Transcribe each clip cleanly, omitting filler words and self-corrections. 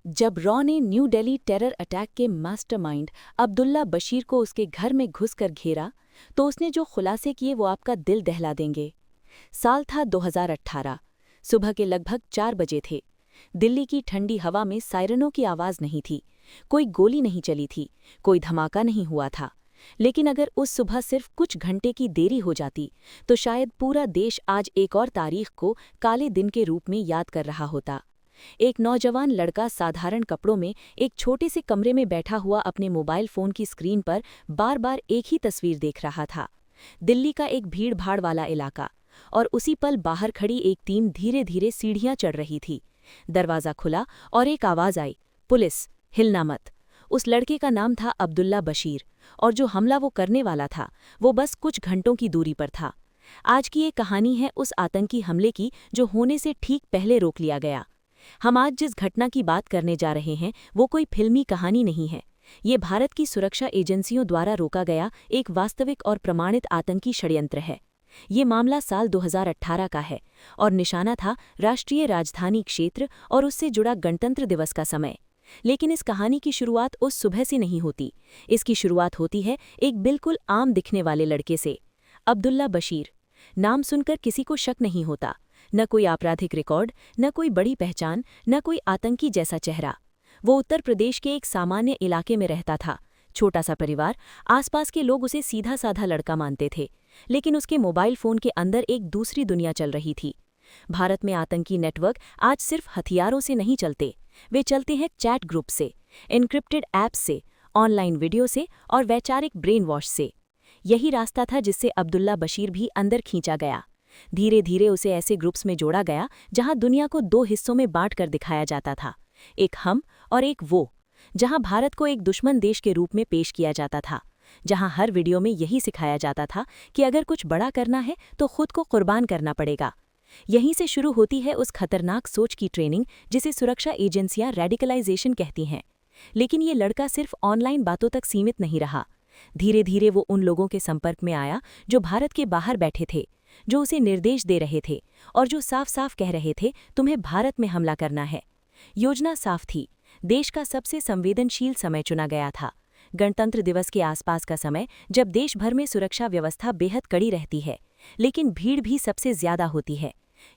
जब रॉ ने new Delhi terror attack के मास्टरमाइंड अब्दुल्ला बशीर को उसके घर में घुसकर घेरा, तो उसने जो खुलासे किए वो आपका दिल दहला देंगे। साल था 2018। सुबह के लगभग 4 बजे थे। दिल्ली की ठंडी हवा में सायरनों की आवाज़ नहीं थी, कोई गोली नहीं चली थी, कोई धमाका नहीं हुआ था। लेकिन अगर उस सुबह सिर्फ कुछ घंटे की देरी हो जाती, तो शायद पूरा देश आज एक और तारीख को काले दिन के रूप में याद कर रहा होता। एक नौजवान लड़का साधारण कपड़ों में एक छोटे से कमरे में बैठा हुआ अपने मोबाइल फोन की स्क्रीन पर बार बार एक ही तस्वीर देख रहा था। दिल्ली का एक भीड़-भाड़ वाला इलाका, और उसी पल बाहर खड़ी एक टीम धीरे धीरे सीढ़ियां चढ़ रही थी। दरवाज़ा खुला और एक आवाज़ आई, पुलिस, हिलना मत। उस लड़के का नाम था अब्दुल्ला बशीर, और जो हमला वो करने वाला था वो बस कुछ घंटों की दूरी पर था। आज की ये कहानी है उस आतंकी हमले की जो होने से ठीक पहले रोक लिया गया। हम आज जिस घटना की बात करने जा रहे हैं वो कोई फिल्मी कहानी नहीं है। ये भारत की सुरक्षा एजेंसियों द्वारा रोका गया एक वास्तविक और प्रमाणित आतंकी षड्यंत्र है। ये मामला साल 2018 का है और निशाना था राष्ट्रीय राजधानी क्षेत्र और उससे जुड़ा गणतंत्र दिवस का समय। लेकिन इस कहानी की शुरुआत उस सुबह से नहीं होती। इसकी शुरुआत होती है एक बिल्कुल आम दिखने वाले लड़के से, अब्दुल्ला बशीर। नाम सुनकर किसी को शक नहीं होता, न कोई आपराधिक रिकॉर्ड, न कोई बड़ी पहचान, न कोई आतंकी जैसा चेहरा। वो उत्तर प्रदेश के एक सामान्य इलाके में रहता था। छोटा सा परिवार, आसपास के लोग उसे सीधा साधा लड़का मानते थे। लेकिन उसके मोबाइल फोन के अंदर एक दूसरी दुनिया चल रही थी। भारत में आतंकी नेटवर्क आज सिर्फ हथियारों से नहीं चलते, वे चलते हैं चैट ग्रुप से, एन्क्रिप्टेड ऐप्स से, ऑनलाइन वीडियो से और वैचारिक ब्रेन वॉश से। यही रास्ता था जिससे अब्दुल्ला बशीर भी अंदर खींचा गया। धीरे धीरे उसे ऐसे ग्रुप्स में जोड़ा गया जहां दुनिया को 2 हिस्सों में बांट कर दिखाया जाता था, एक हम और एक वो। जहां भारत को एक दुश्मन देश के रूप में पेश किया जाता था, जहां हर वीडियो में यही सिखाया जाता था कि अगर कुछ बड़ा करना है तो खुद को कुर्बान करना पड़ेगा। यहीं से शुरू होती है उस खतरनाक सोच की ट्रेनिंग जिसे सुरक्षा एजेंसियां रेडिकलाइजेशन कहती हैं। लेकिन ये लड़का सिर्फ ऑनलाइन बातों तक सीमित नहीं रहा। धीरे धीरे वो उन लोगों के संपर्क में आया जो भारत के बाहर बैठे थे, जो उसे निर्देश दे रहे थे और जो साफ साफ कह रहे थे तुम्हें भारत में हमला करना है। योजना साफ थी। देश का सबसे संवेदनशील समय चुना गया था, गणतंत्र दिवस के आसपास का समय, जब देश भर में सुरक्षा व्यवस्था बेहद कड़ी रहती है, लेकिन भीड़ भी सबसे ज्यादा होती है।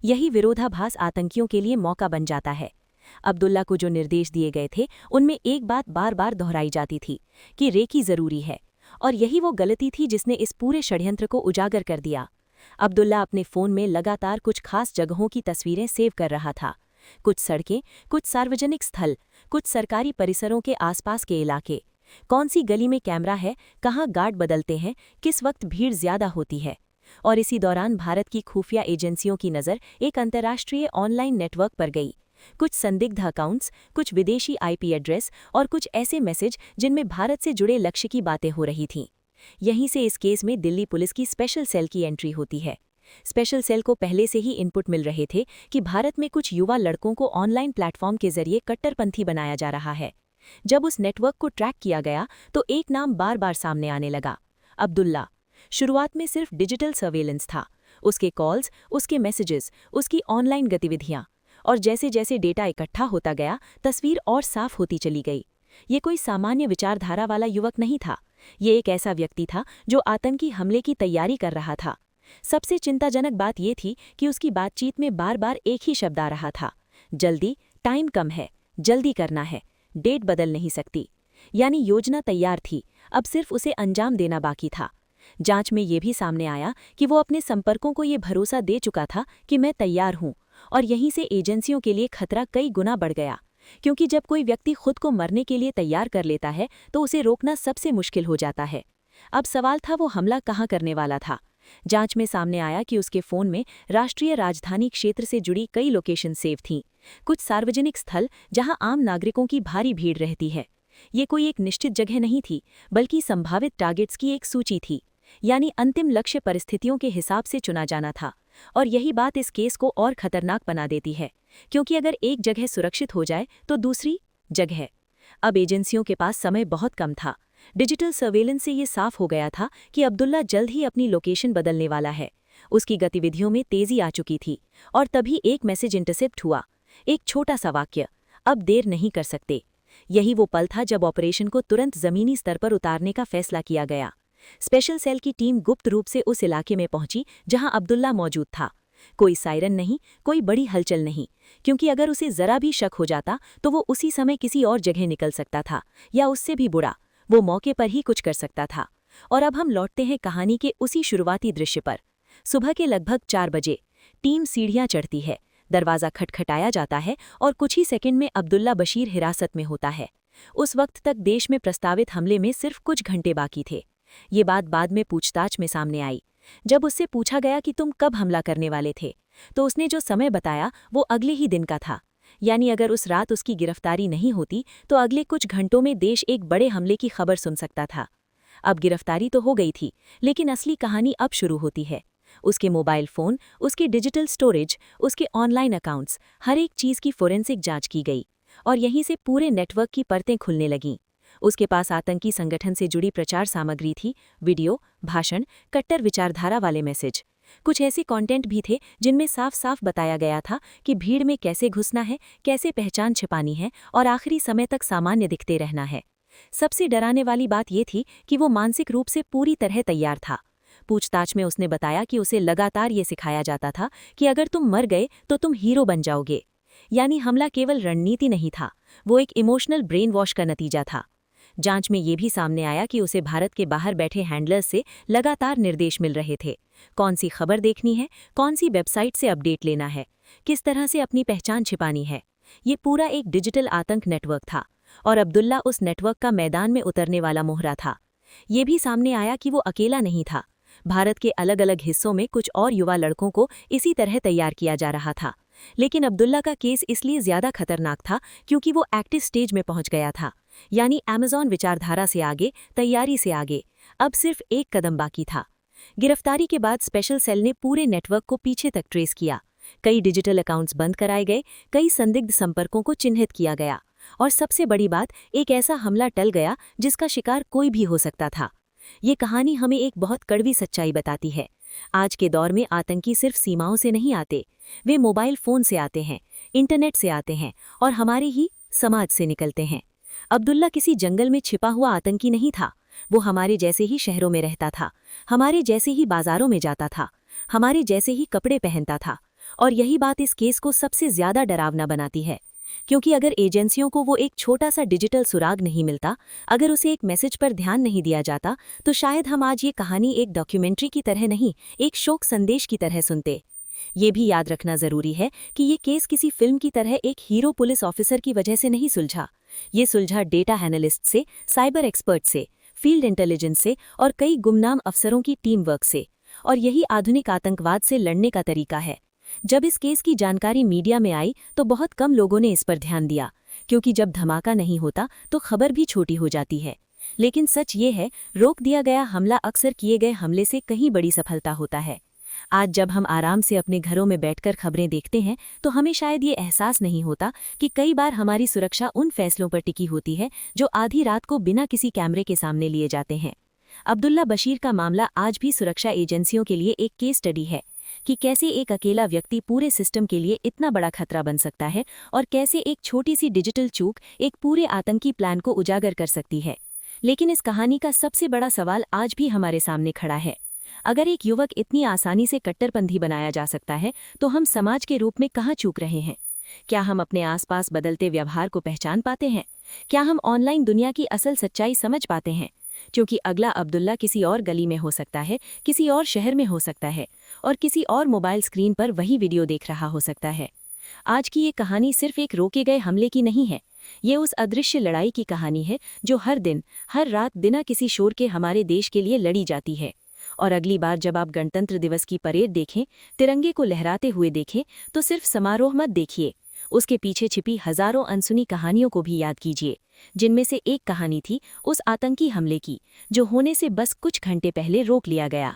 यही विरोधाभास आतंकियों के लिए मौका बन जाता है। अब्दुल्ला को जो निर्देश दिए गए थे उनमें एक बात बार बार दोहराई जाती थी कि रेकी जरूरी है, और यही वो गलती थी जिसने इस पूरे षड्यंत्र को उजागर कर दिया। अब्दुल्ला अपने फ़ोन में लगातार कुछ खास जगहों की तस्वीरें सेव कर रहा था। कुछ सड़कें, कुछ सार्वजनिक स्थल, कुछ सरकारी परिसरों के आसपास के इलाके। कौन सी गली में कैमरा है, कहाँ गार्ड बदलते हैं, किस वक्त भीड़ ज्यादा होती है। और इसी दौरान भारत की खुफिया एजेंसियों की नज़र एक अंतर्राष्ट्रीय ऑनलाइन नेटवर्क पर गई। कुछ संदिग्ध अकाउंट्स, कुछ विदेशी आईपी एड्रेस और कुछ ऐसे मैसेज जिनमें भारत से जुड़े लक्ष्य की बातें हो रही थीं। यहीं से इस केस में दिल्ली पुलिस की स्पेशल सेल की एंट्री होती है। स्पेशल सेल को पहले से ही इनपुट मिल रहे थे कि भारत में कुछ युवा लड़कों को ऑनलाइन प्लेटफॉर्म के जरिए कट्टरपंथी बनाया जा रहा है। जब उस नेटवर्क को ट्रैक किया गया तो एक नाम बार बार सामने आने लगा, अब्दुल्ला। शुरुआत में सिर्फ डिजिटल सर्वेलेंस था, उसके कॉल्स, उसके मैसेजेस, उसकी ऑनलाइन गतिविधियां। और जैसे जैसे डेटा इकट्ठा होता गया, तस्वीर और साफ होती चली गई। ये कोई सामान्य विचारधारा वाला युवक नहीं था, ये एक ऐसा व्यक्ति था जो आतंकी हमले की तैयारी कर रहा था। सबसे चिंताजनक बात यह थी कि उसकी बातचीत में बार बार एक ही शब्द आ रहा था, जल्दी, टाइम कम है, जल्दी करना है, डेट बदल नहीं सकती। यानी योजना तैयार थी, अब सिर्फ उसे अंजाम देना बाकी था। जांच में ये भी सामने आया कि वो अपने संपर्कों को ये भरोसा दे चुका था कि मैं तैयार हूं, और यहीं से एजेंसियों के लिए खतरा कई गुना बढ़ गया। क्योंकि जब कोई व्यक्ति खुद को मरने के लिए तैयार कर लेता है तो उसे रोकना सबसे मुश्किल हो जाता है। अब सवाल था वो हमला कहाँ करने वाला था। जांच में सामने आया कि उसके फोन में राष्ट्रीय राजधानी क्षेत्र से जुड़ी कई लोकेशन सेव थीं, कुछ सार्वजनिक स्थल जहां आम नागरिकों की भारी भीड़ रहती है। ये कोई एक निश्चित जगह नहीं थी, बल्कि संभावित टारगेट्स की एक सूची थी। यानी अंतिम लक्ष्य परिस्थितियों के हिसाब से चुना जाना था। और यही बात इस केस को और खतरनाक बना देती है, क्योंकि अगर एक जगह सुरक्षित हो जाए तो दूसरी जगह। अब एजेंसियों के पास समय बहुत कम था। डिजिटल सर्वेलेंस से ये साफ हो गया था कि अब्दुल्ला जल्द ही अपनी लोकेशन बदलने वाला है। उसकी गतिविधियों में तेजी आ चुकी थी, और तभी एक मैसेज इंटरसेप्ट हुआ। एक छोटा सा वाक्य, अब देर नहीं कर सकते। यही वो पल था जब ऑपरेशन को तुरंत जमीनी स्तर पर उतारने का फैसला किया गया। स्पेशल सेल की टीम गुप्त रूप से उस इलाके में पहुंची जहां अब्दुल्ला मौजूद था। कोई सायरन नहीं, कोई बड़ी हलचल नहीं, क्योंकि अगर उसे जरा भी शक हो जाता तो वो उसी समय किसी और जगह निकल सकता था, या उससे भी बुरा, वो मौके पर ही कुछ कर सकता था। और अब हम लौटते हैं कहानी के उसी शुरुआती दृश्य पर। सुबह के लगभग 4 बजे टीम सीढ़ियां चढ़ती है, दरवाज़ा खटखटाया जाता है और कुछ ही सेकंड में अब्दुल्ला बशीर हिरासत में होता है। उस वक्त तक देश में प्रस्तावित हमले में सिर्फ कुछ घंटे बाकी थे। ये बात बाद में पूछताछ में सामने आई। जब उससे पूछा गया कि तुम कब हमला करने वाले थे, तो उसने जो समय बताया वो अगले ही दिन का था। यानी अगर उस रात उसकी गिरफ्तारी नहीं होती तो अगले कुछ घंटों में देश एक बड़े हमले की खबर सुन सकता था। अब गिरफ्तारी तो हो गई थी, लेकिन असली कहानी अब शुरू होती है। उसके मोबाइल फ़ोन, उसकी डिजिटल स्टोरेज, उसके ऑनलाइन अकाउंट्स, हर एक चीज़ की फोरेंसिक जांच की गई और यहीं से पूरे नेटवर्क की परतें खुलने लगीं। उसके पास आतंकी संगठन से जुड़ी प्रचार सामग्री थी, वीडियो, भाषण, कट्टर विचारधारा वाले मैसेज। कुछ ऐसे कंटेंट भी थे जिनमें साफ साफ बताया गया था कि भीड़ में कैसे घुसना है, कैसे पहचान छिपानी है और आखिरी समय तक सामान्य दिखते रहना है। सबसे डराने वाली बात यह थी कि वो मानसिक रूप से पूरी तरह तैयार था। पूछताछ में उसने बताया कि उसे लगातार ये सिखाया जाता था कि अगर तुम मर गए तो तुम हीरो बन जाओगे। यानी हमला केवल रणनीति नहीं था, वो एक इमोशनल ब्रेन वॉश का नतीजा था। जांच में ये भी सामने आया कि उसे भारत के बाहर बैठे हैंडलर्स से लगातार निर्देश मिल रहे थे। कौन सी खबर देखनी है, कौन सी वेबसाइट से अपडेट लेना है, किस तरह से अपनी पहचान छिपानी है। ये पूरा एक डिजिटल आतंक नेटवर्क था और अब्दुल्ला उस नेटवर्क का मैदान में उतरने वाला मोहरा था। ये भी सामने आया कि वो अकेला नहीं था। भारत के अलग अलग हिस्सों में कुछ और युवा लड़कों को इसी तरह तैयार किया जा रहा था। लेकिन अब्दुल्ला का केस इसलिए ज्यादा खतरनाक था क्योंकि वो एक्टिव स्टेज में पहुंच गया था। यानी अमेज़न विचारधारा से आगे, तैयारी से आगे। अब सिर्फ एक कदम बाकी था। गिरफ्तारी के बाद स्पेशल सेल ने पूरे नेटवर्क को पीछे तक ट्रेस किया। कई डिजिटल अकाउंट्स बंद कराए गए, कई संदिग्ध संपर्कों को चिन्हित किया गया और सबसे बड़ी बात, एक ऐसा हमला टल गया जिसका शिकार कोई भी हो सकता था। ये कहानी हमें एक बहुत कड़वी सच्चाई बताती है। आज के दौर में आतंकी सिर्फ सीमाओं से नहीं आते, वे मोबाइल फ़ोन से आते हैं, इंटरनेट से आते हैं और हमारे ही समाज से निकलते हैं। अब्दुल्ला किसी जंगल में छिपा हुआ आतंकी नहीं था। वो हमारे जैसे ही शहरों में रहता था, हमारे जैसे ही बाजारों में जाता था, हमारे जैसे ही कपड़े पहनता था। और यही बात इस केस को सबसे ज्यादा डरावना बनाती है, क्योंकि अगर एजेंसियों को वो एक छोटा सा डिजिटल सुराग नहीं मिलता, अगर उसे एक मैसेज पर ध्यान नहीं दिया जाता, तो शायद हम आज ये कहानी एक डॉक्यूमेंट्री की तरह नहीं, एक शोक संदेश की तरह सुनते। ये भी याद रखना जरूरी है कि ये केस किसी फिल्म की तरह एक हीरो पुलिस ऑफिसर की वजह से नहीं सुलझा। ये सुलझा डेटा एनालिस्ट से, साइबर एक्सपर्ट से, फील्ड इंटेलिजेंस से और कई गुमनाम अफसरों की टीम वर्क से। और यही आधुनिक आतंकवाद से लड़ने का तरीका है। जब इस केस की जानकारी मीडिया में आई तो बहुत कम लोगों ने इस पर ध्यान दिया, क्योंकि जब धमाका नहीं होता तो खबर भी छोटी हो जाती है। लेकिन सच ये है, रोक दिया गया हमला अक्सर किए गए हमले से कहीं बड़ी सफलता होता है। आज जब हम आराम से अपने घरों में बैठकर खबरें देखते हैं तो हमें शायद ये एहसास नहीं होता कि कई बार हमारी सुरक्षा उन फैसलों पर टिकी होती है जो आधी रात को बिना किसी कैमरे के सामने लिए जाते हैं। अब्दुल्ला बशीर का मामला आज भी सुरक्षा एजेंसियों के लिए एक केस स्टडी है कि कैसे एक अकेला व्यक्ति पूरे सिस्टम के लिए इतना बड़ा खतरा बन सकता है और कैसे एक छोटी सी डिजिटल चूक एक पूरे आतंकी प्लान को उजागर कर सकती है। लेकिन इस कहानी का सबसे बड़ा सवाल आज भी हमारे सामने खड़ा है। अगर एक युवक इतनी आसानी से कट्टरपंथी बनाया जा सकता है तो हम समाज के रूप में कहाँ चूक रहे हैं? क्या हम अपने आसपास बदलते व्यवहार को पहचान पाते हैं? क्या हम ऑनलाइन दुनिया की असल सच्चाई समझ पाते हैं? क्योंकि अगला अब्दुल्ला किसी और गली में हो सकता है, किसी और शहर में हो सकता है और किसी और मोबाइल स्क्रीन पर वही वीडियो देख रहा हो सकता है। आज की ये कहानी सिर्फ एक रोके गए हमले की नहीं है। ये उस अदृश्य लड़ाई की कहानी है जो हर दिन, हर रात बिना किसी शोर के हमारे देश के लिए लड़ी जाती है। और अगली बार जब आप गणतंत्र दिवस की परेड देखें, तिरंगे को लहराते हुए देखें, तो सिर्फ समारोह मत देखिए, उसके पीछे छिपी हजारों अनसुनी कहानियों को भी याद कीजिए, जिनमें से एक कहानी थी उस आतंकी हमले की जो होने से बस कुछ घंटे पहले रोक लिया गया।